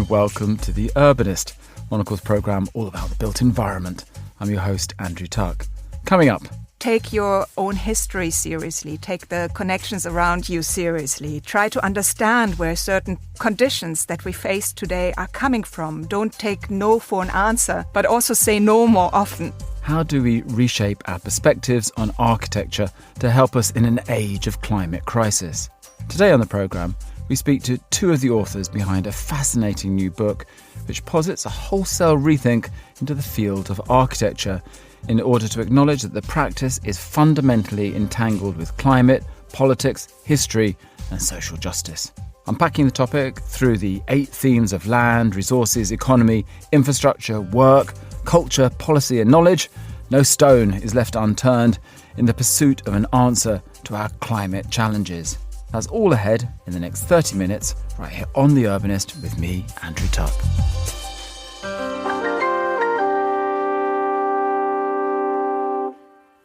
and welcome to The Urbanist, Monocle's programme all about the built environment. I'm your host, Andrew Tuck. Coming up. Take your own history seriously. Take the connections around you seriously. Try to understand where certain conditions that we face today are coming from. Don't take no for an answer, but also say no more often. How do we reshape our perspectives on architecture to help us in an age of climate crisis? Today on the programme, we speak to two of the authors behind a fascinating new book which posits a wholesale rethink into the field of architecture in order to acknowledge that the practice is fundamentally entangled with climate, politics, history and social justice. Unpacking the topic through the 8 themes of land, resources, economy, infrastructure, work, culture, policy and knowledge, no stone is left unturned in the pursuit of an answer to our climate challenges. That's all ahead in the next 30 minutes right here on The Urbanist with me, Andrew Tuck.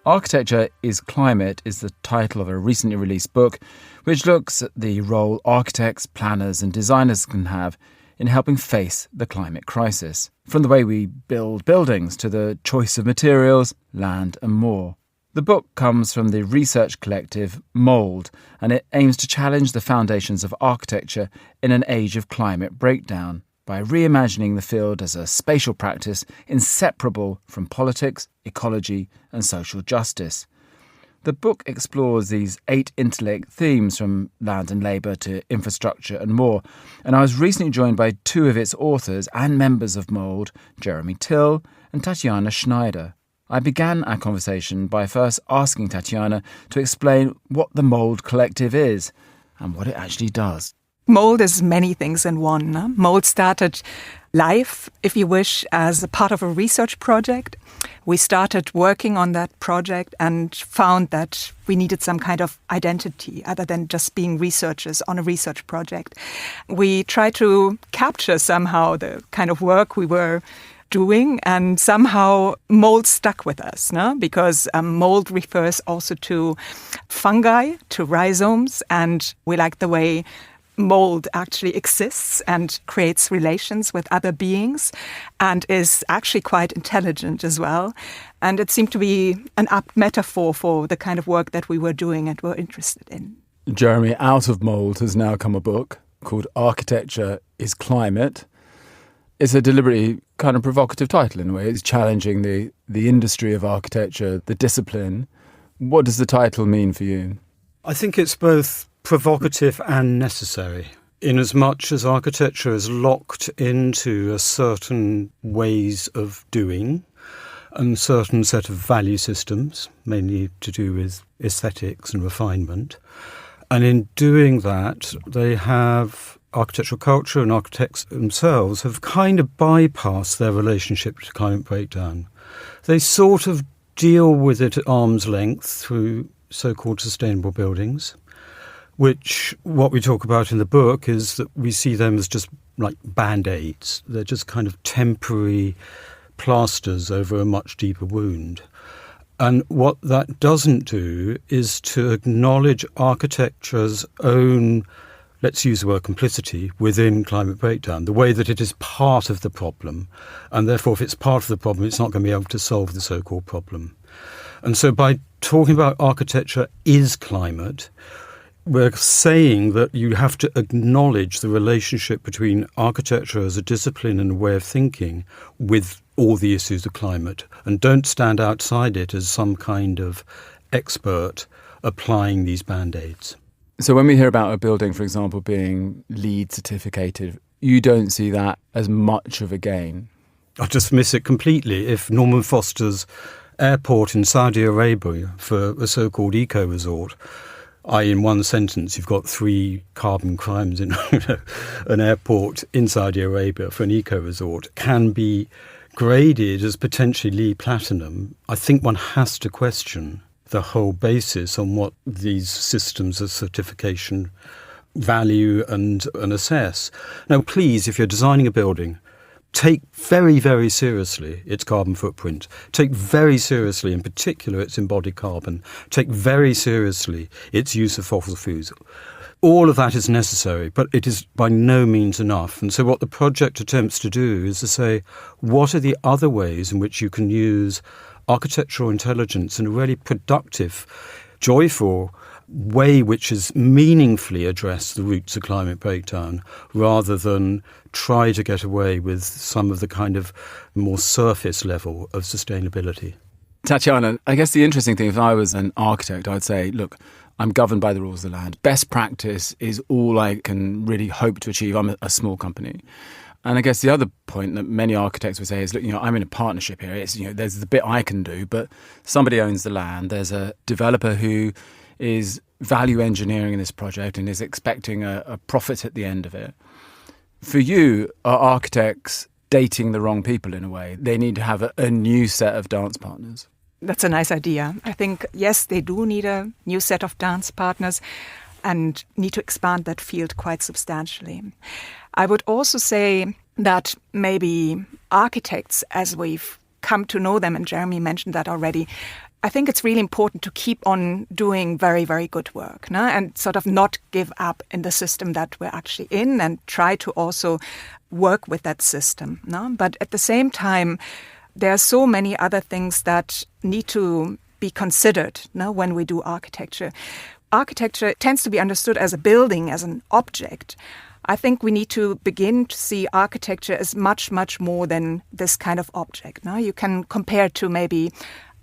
Architecture is Climate is the title of a recently released book which looks at the role architects, planners and designers can have in helping face the climate crisis, from the way we build buildings to the choice of materials, land and more. The book comes from the research collective Mould, and it aims to challenge the foundations of architecture in an age of climate breakdown by reimagining the field as a spatial practice inseparable from politics, ecology and social justice. The book explores these 8 interlinked themes from land and labour to infrastructure and more, and I was recently joined by 2 of its authors and members of Mould, Jeremy Till and Tatjana Schneider. I began our conversation by first asking Tatjana to explain what the Mould Collective is and what it actually does. Mould is many things in one. No? Mould started life, if you wish, as a part of a research project. We started working on that project and found that we needed some kind of identity other than just being researchers on a research project. We tried to capture somehow the kind of work we were doing, and somehow mold stuck with us, no? Because mold refers also to fungi, to rhizomes, and we like the way mold actually exists and creates relations with other beings and is actually quite intelligent as well. And it seemed to be an apt metaphor for the kind of work that we were doing and were interested in. Jeremy, out of Mould has now come a book called Architecture is Climate. It's a deliberately kind of provocative title in a way. It's challenging the industry of architecture, the discipline. What does the title mean for you? I think it's both provocative and necessary, in as much as architecture is locked into a certain ways of doing and certain set of value systems, mainly to do with aesthetics and refinement. And in doing that, they have architectural culture and architects themselves have kind of bypassed their relationship to climate breakdown. They sort of deal with it at arm's length through so-called sustainable buildings, which what we talk about in the book is that we see them as just like band-aids. They're just kind of temporary plasters over a much deeper wound. And what that doesn't do is to acknowledge architecture's own, let's use the word complicity, within climate breakdown, the way that it is part of the problem. And therefore, if it's part of the problem, it's not going to be able to solve the so-called problem. And so by talking about architecture is climate, we're saying that you have to acknowledge the relationship between architecture as a discipline and a way of thinking with all the issues of climate, and don't stand outside it as some kind of expert applying these band-aids. So when we hear about a building, for example, being LEED certificated, you don't see that as much of a gain? I dismiss it completely. If Norman Foster's airport in Saudi Arabia for a so-called eco-resort, in one sentence, you've got 3 carbon crimes in an airport in Saudi Arabia for an eco-resort, can be graded as potentially LEED Platinum, I think one has to question the whole basis on what these systems of certification value and assess. Now, please, if you're designing a building, take very, very seriously its carbon footprint. Take very seriously, in particular, its embodied carbon. Take very seriously its use of fossil fuels. All of that is necessary, but it is by no means enough. And so what the project attempts to do is to say, what are the other ways in which you can use architectural intelligence in a really productive, joyful way which is meaningfully address the roots of climate breakdown, rather than try to get away with some of the kind of more surface level of sustainability. Tatjana, I guess the interesting thing, if I was an architect, I'd say, look, I'm governed by the rules of the land. Best practice is all I can really hope to achieve. I'm a small company. And I guess the other point that many architects would say is, look, I'm in a partnership here. It's, there's the bit I can do, but somebody owns the land. There's a developer who is value engineering in this project and is expecting a profit at the end of it. For you, are architects dating the wrong people in a way? They need to have a new set of dance partners. That's a nice idea. I think, yes, they do need a new set of dance partners and need to expand that field quite substantially. I would also say that maybe architects, as we've come to know them, and Jeremy mentioned that already, I think it's really important to keep on doing very, very good work, and sort of not give up in the system that we're actually in and try to also work with that system. But at the same time, there are so many other things that need to be considered when we do architecture. Architecture tends to be understood as a building, as an object. I think we need to begin to see architecture as much, much more than this kind of object. You can compare it to maybe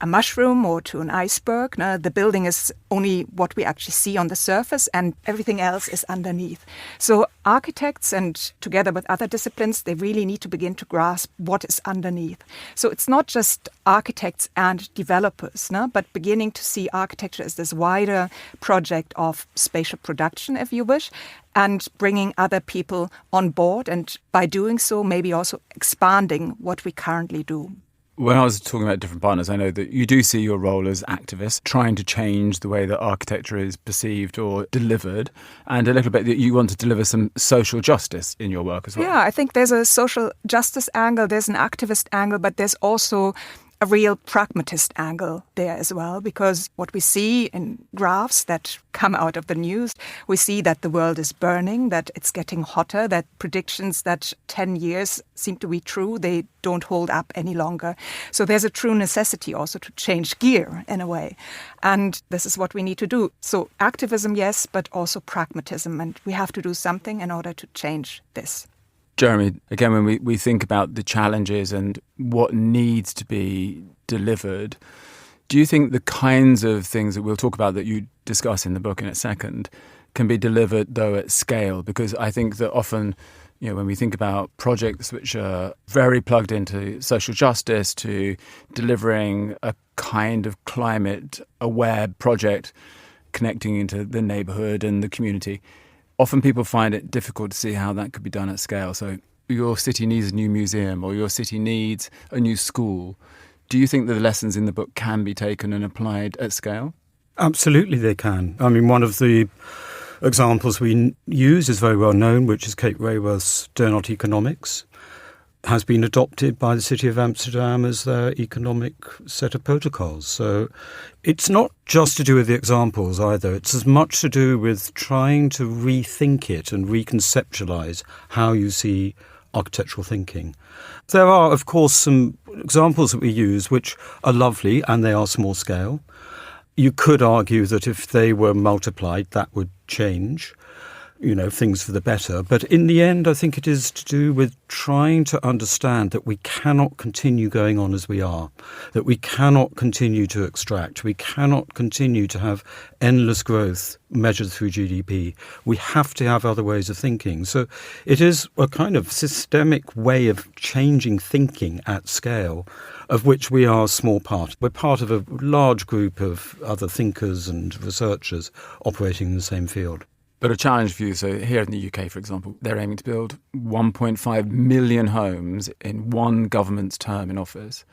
a mushroom or to an iceberg. The building is only what we actually see on the surface and everything else is underneath. So architects, and together with other disciplines, they really need to begin to grasp what is underneath. So it's not just architects and developers, but beginning to see architecture as this wider project of spatial production, if you wish, and bringing other people on board, and by doing so, maybe also expanding what we currently do. When I was talking about different partners, I know that you do see your role as activists, trying to change the way that architecture is perceived or delivered, and a little bit that you want to deliver some social justice in your work as well. Yeah, I think there's a social justice angle, there's an activist angle, but there's also a real pragmatist angle there as well, because what we see in graphs that come out of the news, we see that the world is burning, that it's getting hotter, that predictions that 10 years seem to be true, they don't hold up any longer. So there's a true necessity also to change gear in a way. And this is what we need to do. So activism, yes, but also pragmatism. And we have to do something in order to change this. Jeremy, again, when we think about the challenges and what needs to be delivered, do you think the kinds of things that we'll talk about that you discuss in the book in a second can be delivered, though, at scale? Because I think that often, when we think about projects which are very plugged into social justice, to delivering a kind of climate-aware project connecting into the neighbourhood and the community, often people find it difficult to see how that could be done at scale. So your city needs a new museum or your city needs a new school. Do you think that the lessons in the book can be taken and applied at scale? Absolutely they can. I mean, one of the examples we use is very well known, which is Kate Raworth's Donut Economics, has been adopted by the City of Amsterdam as their economic set of protocols. So it's not just to do with the examples either. It's as much to do with trying to rethink it and reconceptualize how you see architectural thinking. There are, of course, some examples that we use which are lovely and they are small scale. You could argue that if they were multiplied, that would change, things for the better. But in the end, I think it is to do with trying to understand that we cannot continue going on as we are, that we cannot continue to extract, we cannot continue to have endless growth measured through GDP. We have to have other ways of thinking. So it is a kind of systemic way of changing thinking at scale, of which we are a small part. We're part of a large group of other thinkers and researchers operating in the same field. But a challenge for you, so here in the UK, for example, they're aiming to build 1.5 million homes in one government's term in office.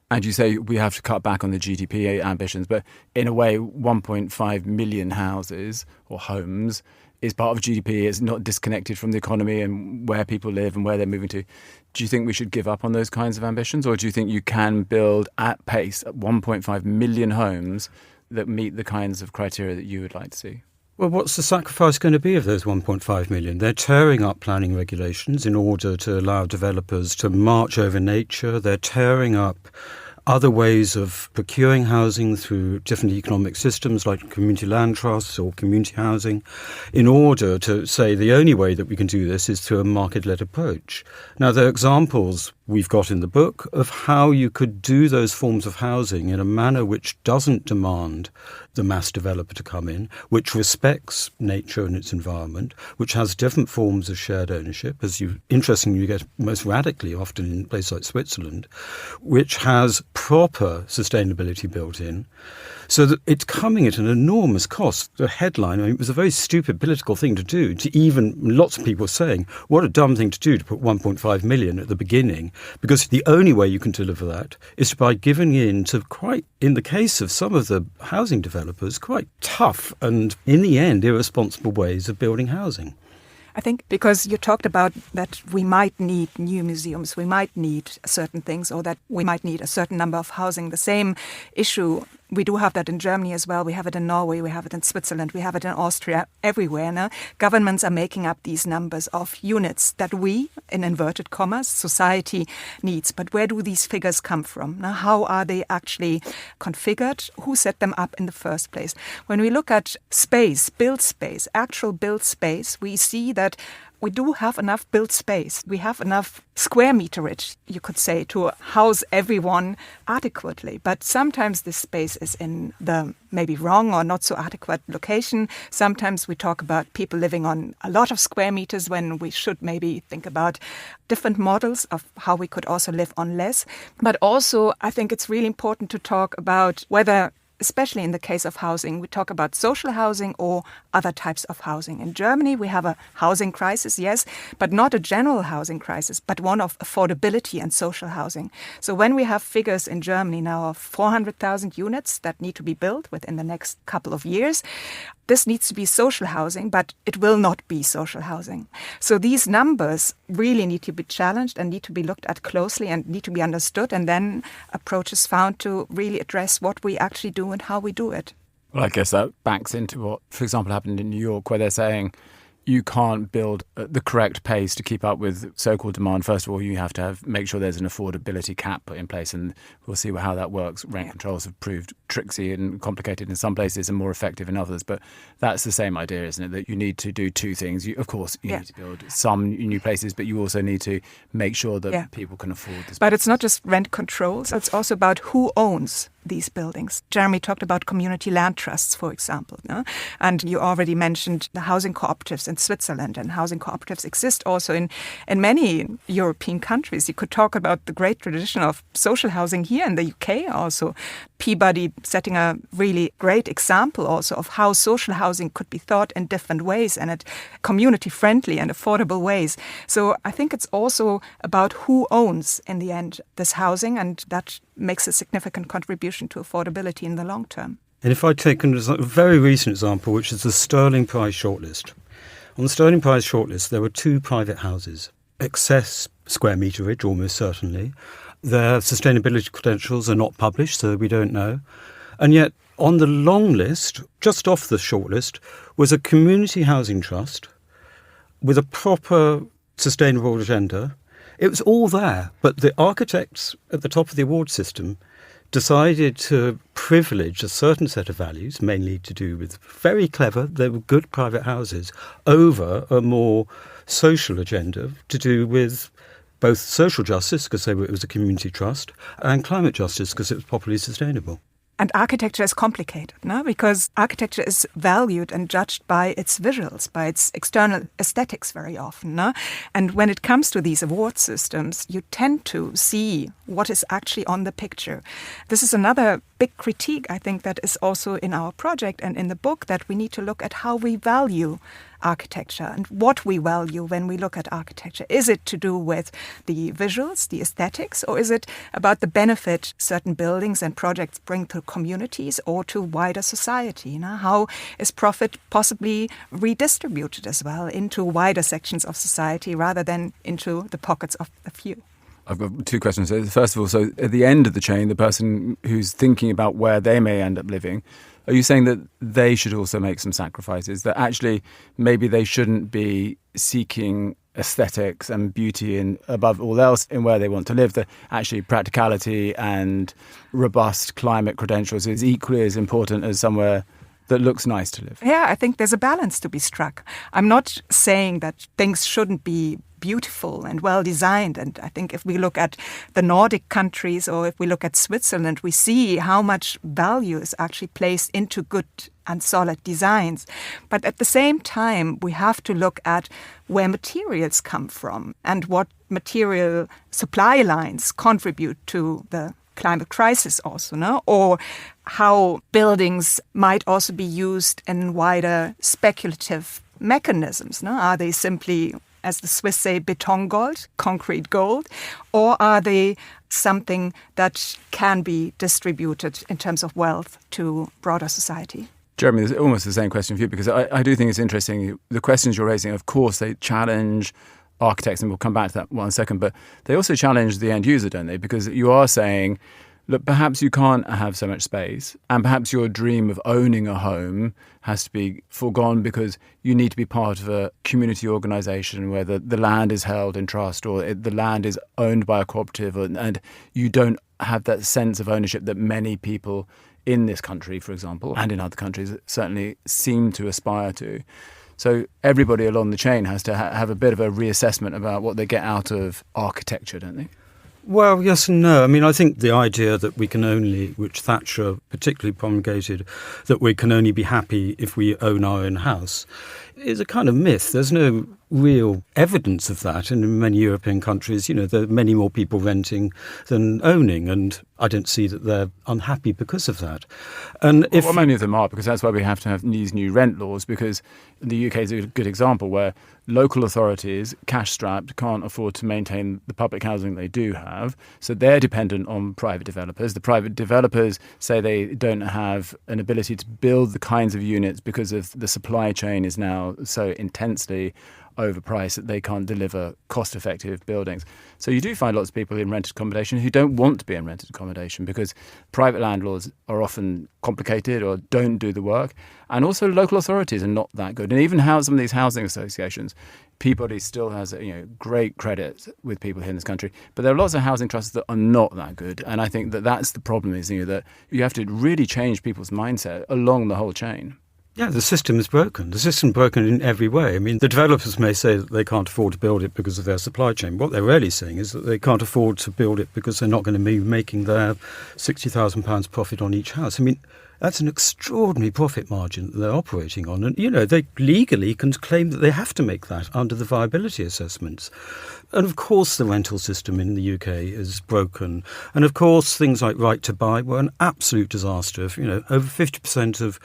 And you say we have to cut back on the GDP ambitions, but in a way, 1.5 million houses or homes is part of GDP. It's not disconnected from the economy and where people live and where they're moving to. Do you think we should give up on those kinds of ambitions? Or do you think you can build at pace 1.5 million homes that meet the kinds of criteria that you would like to see? Well, what's the sacrifice going to be of those 1.5 million? They're tearing up planning regulations in order to allow developers to march over nature. They're tearing up other ways of procuring housing through different economic systems like community land trusts or community housing, in order to say the only way that we can do this is through a market-led approach. Now, there are examples we've got in the book of how you could do those forms of housing in a manner which doesn't demand the mass developer to come in, which respects nature and its environment, which has different forms of shared ownership, as interestingly you get most radically often in places like Switzerland, which has proper sustainability built in, so that it's coming at an enormous cost. The headline, it was a very stupid political thing to do, to even lots of people saying, what a dumb thing to do to put 1.5 million at the beginning, because the only way you can deliver that is by giving in to quite, in the case of some of the housing developers, quite tough and, in the end, irresponsible ways of building housing. I think because you talked about that we might need new museums, we might need certain things, or that we might need a certain number of housing. The same issue, we do have that in Germany as well. We have it in Norway, we have it in Switzerland, we have it in Austria, everywhere. Now, governments are making up these numbers of units that we, in inverted commas, society needs. But where do these figures come from? Now, how are they actually configured? Who set them up in the first place? When we look at space, built space, actual built space, we see that we do have enough built space. We have enough square meterage, you could say, to house everyone adequately. But sometimes this space is in the maybe wrong or not so adequate location. Sometimes we talk about people living on a lot of square meters when we should maybe think about different models of how we could also live on less. But also, I think it's really important to talk about whether, especially in the case of housing, we talk about social housing or other types of housing. In Germany, we have a housing crisis, yes, but not a general housing crisis, but one of affordability and social housing. So when we have figures in Germany now of 400,000 units that need to be built within the next couple of years, this needs to be social housing, but it will not be social housing. So these numbers really need to be challenged and need to be looked at closely and need to be understood, and then approaches found to really address what we actually do and how we do it. Well, I guess that backs into what, for example, happened in New York, where they're saying you can't build at the correct pace to keep up with so-called demand. First of all, you have to make sure there's an affordability cap put in place, and we'll see how that works. Rent controls have proved tricksy and complicated in some places and more effective in others, but that's the same idea, isn't it? That you need to do two things. Of course, you need to build some new places, but you also need to make sure that people can afford this. But it's not just rent controls, it's also about who owns these buildings. Jeremy talked about community land trusts, for example. No? And you already mentioned the housing cooperatives in Switzerland, and housing cooperatives exist also in many European countries. You could talk about the great tradition of social housing here in the UK also. Peabody setting a really great example also of how social housing could be thought in different ways and at community-friendly and affordable ways. So I think it's also about who owns, in the end, this housing, and that makes a significant contribution to affordability in the long term. And if I take a very recent example, which is the Sterling Prize shortlist. On the Sterling Prize shortlist, there were 2 private houses. Excess square meterage, almost certainly. Their sustainability credentials are not published, so we don't know. And yet, on the long list, just off the shortlist, was a community housing trust with a proper sustainable agenda. It was all there, but the architects at the top of the award system decided to privilege a certain set of values, mainly to do with very clever, they were good private houses, over a more social agenda to do with both social justice, because it was a community trust, and climate justice, because it was popularly sustainable. And architecture is complicated, no? Because architecture is valued and judged by its visuals, by its external aesthetics very often. No? And when it comes to these award systems, you tend to see what is actually on the picture. This is another big critique, I think, that is also in our project and in the book, that we need to look at how we value architecture and what we value when we look at architecture. Is it to do with the visuals, the aesthetics, or is it about the benefit certain buildings and projects bring to communities or to wider society? You know? How is profit possibly redistributed as well into wider sections of society rather than into the pockets of a few? I've got 2 questions. First of all, so at the end of the chain, the person who's thinking about where they may end up living, Are you saying that they should also make some sacrifices, that actually maybe they shouldn't be seeking aesthetics and beauty in above all else in where they want to live, that actually practicality and robust climate credentials is equally as important as somewhere that looks nice to live? Yeah, I think there's a balance to be struck. I'm not saying that things shouldn't be beautiful and well designed. And I think if we look at the Nordic countries or if we look at Switzerland, we see how much value is actually placed into good and solid designs. But at the same time, we have to look at where materials come from and what material supply lines contribute to the climate crisis also, no? Or how buildings might also be used in wider speculative mechanisms. No? Are they simply, as the Swiss say, beton gold, concrete gold, or are they something that can be distributed in terms of wealth to broader society? Jeremy, there's almost the same question for you, because I do think it's interesting. The questions you're raising, of course, they challenge architects, and we'll come back to that one second, but they also challenge the end user, don't they? Because you are saying, look, perhaps you can't have so much space, and perhaps your dream of owning a home has to be foregone because you need to be part of a community organisation where the land is held in trust, or the land is owned by a cooperative, and you don't have that sense of ownership that many people in this country, for example, and in other countries certainly seem to aspire to. So everybody along the chain has to have a bit of a reassessment about what they get out of architecture, don't they? Well, yes and no. I mean, I think the idea that we can only, which Thatcher particularly promulgated, that we can only be happy if we own our own house, is a kind of myth. There's no real evidence of that. And in many European countries, you know, there are many more people renting than owning. And I don't see that they're unhappy because of that. And well, many of them are, because that's why we have to have these new rent laws, because the UK is a good example where local authorities, cash-strapped, can't afford to maintain the public housing they do have. So they're dependent on private developers. The private developers say they don't have an ability to build the kinds of units because of the supply chain is now so intensely overpriced that they can't deliver cost-effective buildings. So you do find lots of people in rented accommodation who don't want to be in rented accommodation because private landlords are often complicated or don't do the work. And also local authorities are not that good. And even some of these housing associations, Peabody still has great credit with people here in this country. But there are lots of housing trusts that are not that good. And I think that that's the problem, is that you have to really change people's mindset along the whole chain. Yeah, the system is broken. The system is broken in every way. I mean, the developers may say that they can't afford to build it because of their supply chain. What they're really saying is that they can't afford to build it because they're not going to be making their £60,000 profit on each house. I mean, that's an extraordinary profit margin that they're operating on. And, they legally can claim that they have to make that under the viability assessments. And, of course, the rental system in the UK is broken. And, of course, things like right to buy were an absolute disaster. Over 50% of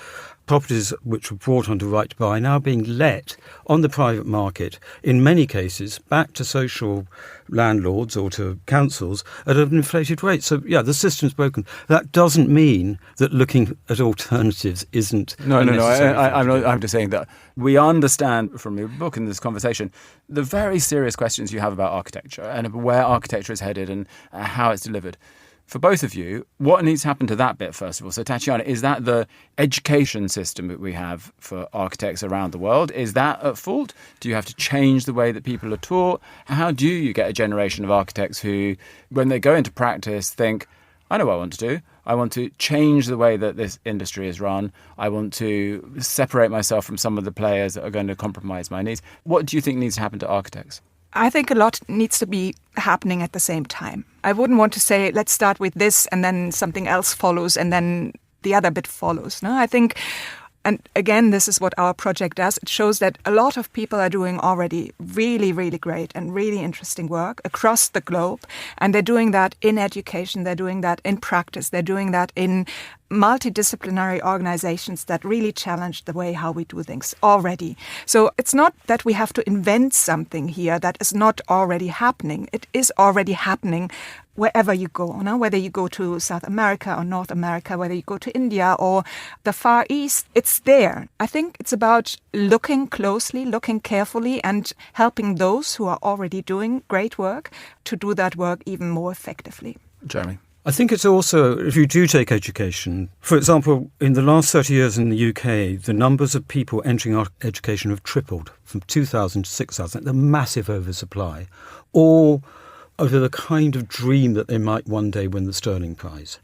properties which were brought onto right to buy now being let on the private market, in many cases, back to social landlords or to councils at an inflated rate. So, yeah, the system's broken. That doesn't mean that looking at alternatives isn't No. I'm just saying that we understand from your book and this conversation the very serious questions you have about architecture and where architecture is headed and how it's delivered. For both of you, what needs to happen to that bit, first of all? So, Tatjana, is that the education system that we have for architects around the world? Is that at fault? Do you have to change the way that people are taught? How do you get a generation of architects who, when they go into practice, think, I know what I want to do. I want to change the way that this industry is run. I want to separate myself from some of the players that are going to compromise my needs. What do you think needs to happen to architects? I think a lot needs to be happening at the same time. I wouldn't want to say, let's start with this and then something else follows and then the other bit follows. No, I think, and again, this is what our project does. It shows that a lot of people are doing already really, really great and really interesting work across the globe. And they're doing that in education. They're doing that in practice. They're doing that in multidisciplinary organizations that really challenge the way how we do things already. So it's not that we have to invent something here that is not already happening. It is already happening wherever you go, whether you go to South America or North America, whether you go to India or the Far East, it's there. I think it's about looking closely, looking carefully and helping those who are already doing great work to do that work even more effectively. Jeremy? I think it's also, if you do take education, for example, in the last 30 years in the UK, the numbers of people entering education have tripled from 2,000 to 6,000. The massive oversupply, all over the kind of dream that they might one day win the Sterling Prize.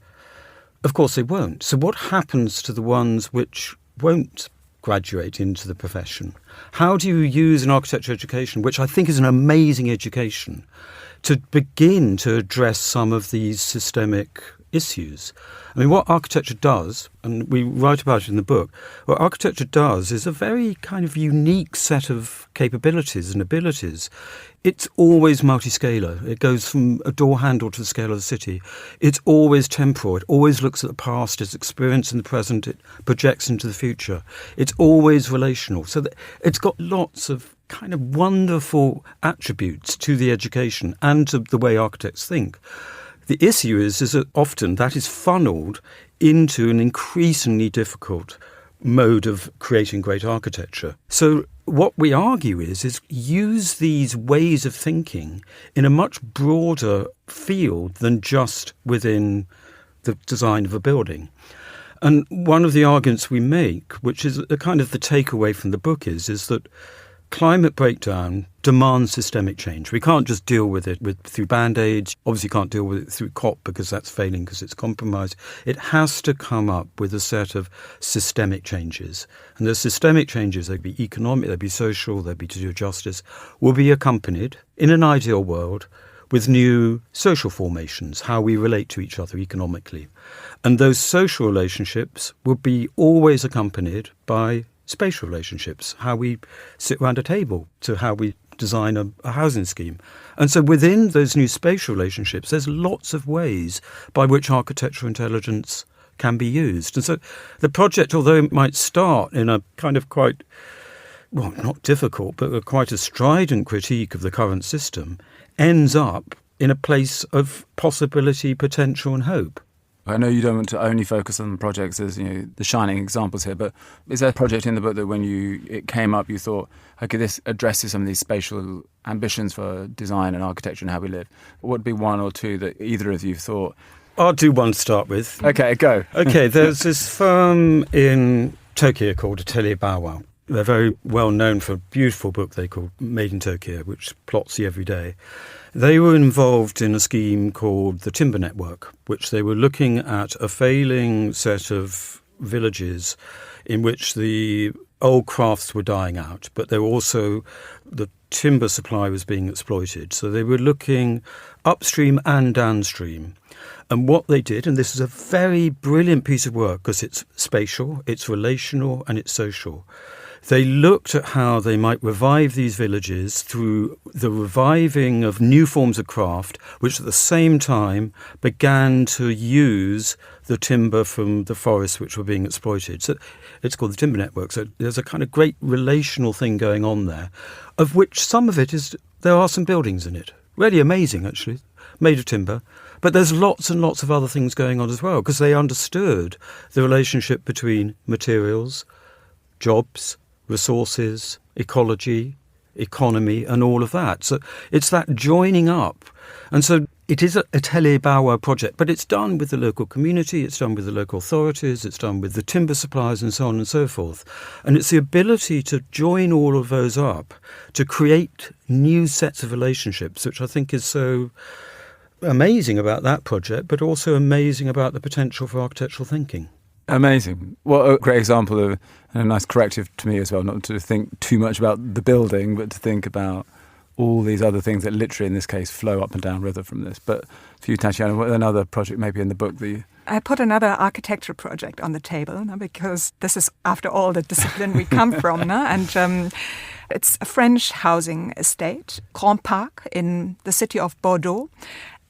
Of course, they won't. So what happens to the ones which won't graduate into the profession? How do you use an architecture education, which I think is an amazing education, to begin to address some of these systemic issues? I mean, what architecture does, and we write about it in the book, what architecture does is a very kind of unique set of capabilities and abilities. It's always multiscalar. It goes from a door handle to the scale of the city. It's always temporal. It always looks at the past, its experience in the present. It projects into the future. It's always relational. So that it's got lots of kind of wonderful attributes to the education and to the way architects think. The issue is that often that is funneled into an increasingly difficult mode of creating great architecture. So what we argue is use these ways of thinking in a much broader field than just within the design of a building. And one of the arguments we make, which is a kind of the takeaway from the book, is that climate breakdown demands systemic change. We can't just deal with it through Band-Aids. Obviously can't deal with it through COP because that's failing because it's compromised. It has to come up with a set of systemic changes. And those systemic changes, they'd be economic, they'd be social, they'd be to do with justice, will be accompanied, in an ideal world, with new social formations, how we relate to each other economically. And those social relationships will be always accompanied by spatial relationships, how we sit around a table, to how we design a housing scheme. And so within those new spatial relationships, there's lots of ways by which architectural intelligence can be used. And so the project, although it might start in a kind of quite, well, not difficult, but quite a strident critique of the current system, ends up in a place of possibility, potential and hope. I know you don't want to only focus on projects as, the shining examples here, but is there a project in the book that when it came up, you thought, okay, this addresses some of these spatial ambitions for design and architecture and how we live? What would be one or two that either of you thought? I'll do one to start with. Okay, go. Okay, there's this firm in Tokyo called Atelier Bow-Wow. They're very well known for a beautiful book they call Made in Tokyo, which plots the everyday. They were involved in a scheme called the Timber Network, which they were looking at a failing set of villages in which the old crafts were dying out, but they were also, the timber supply was being exploited. So they were looking upstream and downstream. And what they did, and this is a very brilliant piece of work because it's spatial, it's relational and it's social. They looked at how they might revive these villages through the reviving of new forms of craft, which at the same time began to use the timber from the forests which were being exploited. So it's called the Timber Network. So there's a kind of great relational thing going on there, of which some of it is, there are some buildings in it. Really amazing, actually, made of timber. But there's lots and lots of other things going on as well, because they understood the relationship between materials, jobs, resources, ecology, economy, and all of that. So it's that joining up. And so it is a Atelier Bow-Wow project, but it's done with the local community, it's done with the local authorities, it's done with the timber suppliers and so on and so forth. And it's the ability to join all of those up to create new sets of relationships, which I think is so amazing about that project, but also amazing about the potential for architectural thinking. Amazing. What a great example of, and a nice corrective to me as well, not to think too much about the building, but to think about all these other things that literally in this case flow up and down river from this. But for you, Tatjana, what another project maybe in the book that you... I put another architecture project on the table because this is, after all, the discipline we come from. And it's a French housing estate, Grand Parc, in the city of Bordeaux.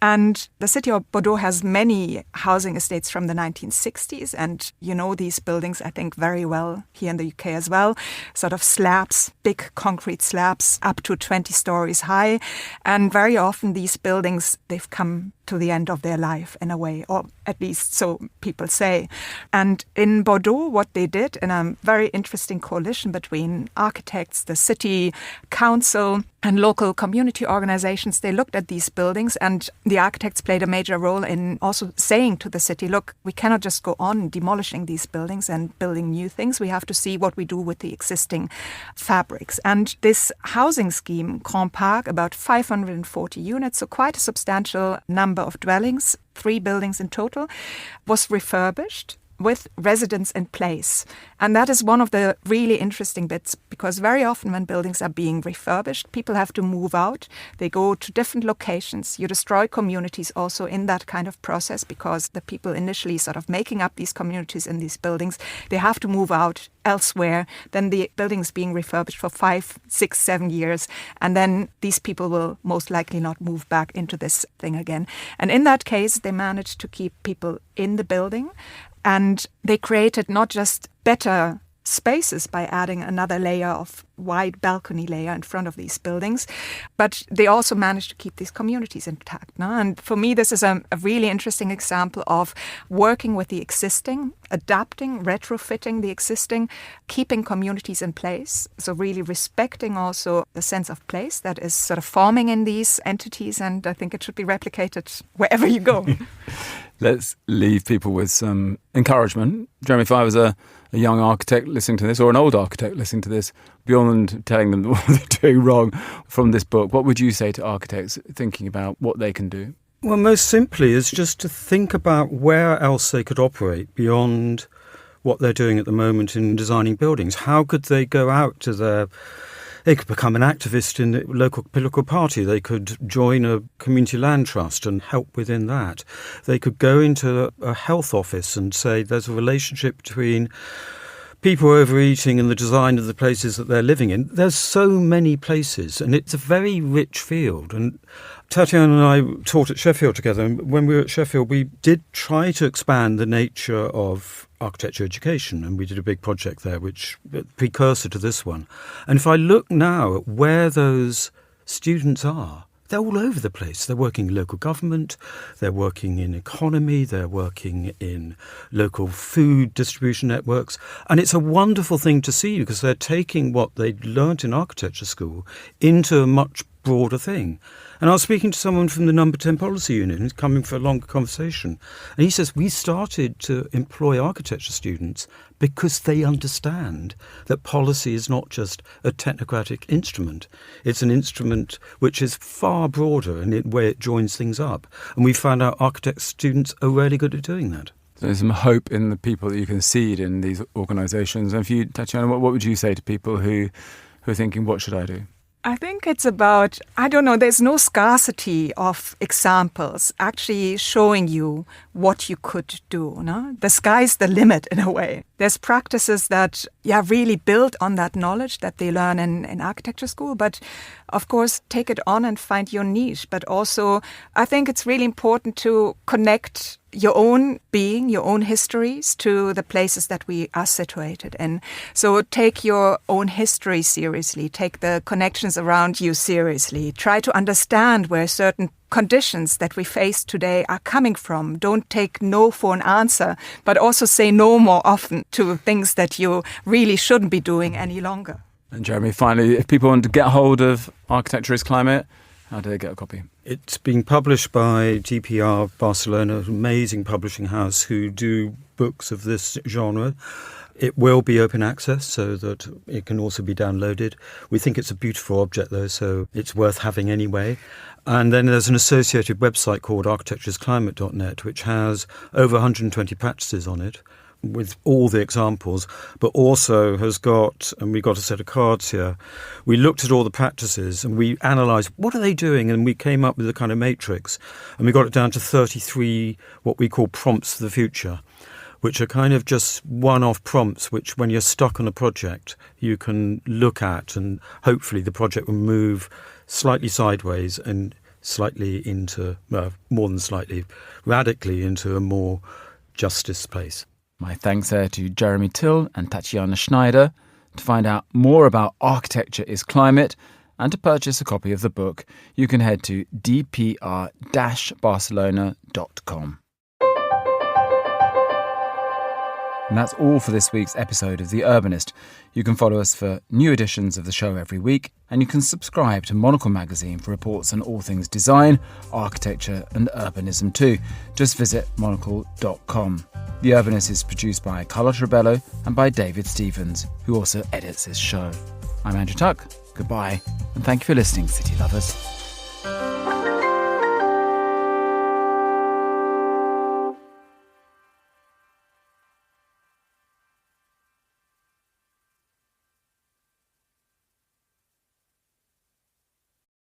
And the city of Bordeaux has many housing estates from the 1960s. And you know these buildings, I think, very well here in the UK as well. Sort of slabs, big concrete slabs up to 20 stories high. And very often these buildings, they've come to the end of their life in a way, or at least so people say. And in Bordeaux, what they did in a very interesting coalition between architects, the city council, and local community organizations, they looked at these buildings, and the architects played a major role in also saying to the city, look, we cannot just go on demolishing these buildings and building new things. We have to see what we do with the existing fabrics. And this housing scheme, Grand Parc, about 540 units, so quite a substantial number of dwellings, 3 buildings in total, was refurbished with residents in place. And that is one of the really interesting bits, because very often when buildings are being refurbished, people have to move out. They go to different locations. You destroy communities also in that kind of process, because the people initially sort of making up these communities in these buildings, they have to move out elsewhere. Then the building is being refurbished for 5, 6, 7 years. And then these people will most likely not move back into this thing again. And in that case, they managed to keep people in the building. And they created not just better spaces by adding another layer of wide balcony layer in front of these buildings, but they also managed to keep these communities intact. No? And for me, this is a really interesting example of working with the existing, adapting, retrofitting the existing, keeping communities in place. So really respecting also the sense of place that is sort of forming in these entities. And I think it should be replicated wherever you go. Let's leave people with some encouragement. Jeremy, if I was a young architect listening to this, or an old architect listening to this, beyond telling them what they're doing wrong from this book, what would you say to architects thinking about what they can do? Well, most simply is just to think about where else they could operate beyond what they're doing at the moment in designing buildings. How could they go out to their... They could become an activist in the local political party. They could join a community land trust and help within that. They could go into a health office and say there's a relationship between people overeating and the design of the places that they're living in. There's so many places, and it's a very rich field. And Tatjana and I taught at Sheffield together, and when we were at Sheffield, we did try to expand the nature of architecture education, and we did a big project there, which precursor to this one. And if I look now at where those students are, they're all over the place. They're working in local government, they're working in economy, they're working in local food distribution networks. And it's a wonderful thing to see, because they're taking what they learnt in architecture school into a much broader thing. And I was speaking to someone from the Number 10 Policy Unit who's coming for a longer conversation. And he says, we started to employ architecture students because they understand that policy is not just a technocratic instrument. It's an instrument which is far broader in the way it joins things up. And we found out architecture students are really good at doing that. So there's some hope in the people that you can seed in these organisations. And for you, Tatjana, what would you say to people who are thinking, what should I do? I think it's about, I don't know, there's no scarcity of examples actually showing you what you could do. No? The sky's the limit in a way. There's practices that really build on that knowledge that they learn in architecture school, but of course take it on and find your niche. But also I think it's really important to connect your own being, your own histories to the places that we are situated in. So take your own history seriously, take the connections around you seriously, try to understand where certain conditions that we face today are coming from. Don't take no for an answer, but also say no more often to things that you really shouldn't be doing any longer. And Jeremy, finally, if people want to get hold of Architecture is Climate, how do they get a copy? It's being published by DPR Barcelona, an amazing publishing house who do books of this genre. It will be open access so that it can also be downloaded. We think it's a beautiful object, though, so it's worth having anyway. And then there's an associated website called architecturesclimate.net, which has over 120 practices on it, with all the examples, but also has got, and we got a set of cards here, we looked at all the practices and we analysed what are they doing, and we came up with a kind of matrix, and we got it down to 33 what we call prompts for the future, which are kind of just one-off prompts which when you're stuck on a project you can look at, and hopefully the project will move slightly sideways and slightly into, more than slightly, radically into a more justice place. My thanks there to Jeremy Till and Tatjana Schneider. To find out more about Architecture is Climate And to purchase a copy of the book, you can head to dpr-barcelona.com. And that's all for this week's episode of The Urbanist. You can follow us for new editions of the show every week, and you can subscribe to Monocle magazine for reports on all things design, architecture and urbanism too. Just visit monocle.com. The Urbanist is produced by Carlotta Rebello and by David Stevens, who also edits this show. I'm Andrew Tuck. Goodbye, and thank you for listening, City Lovers.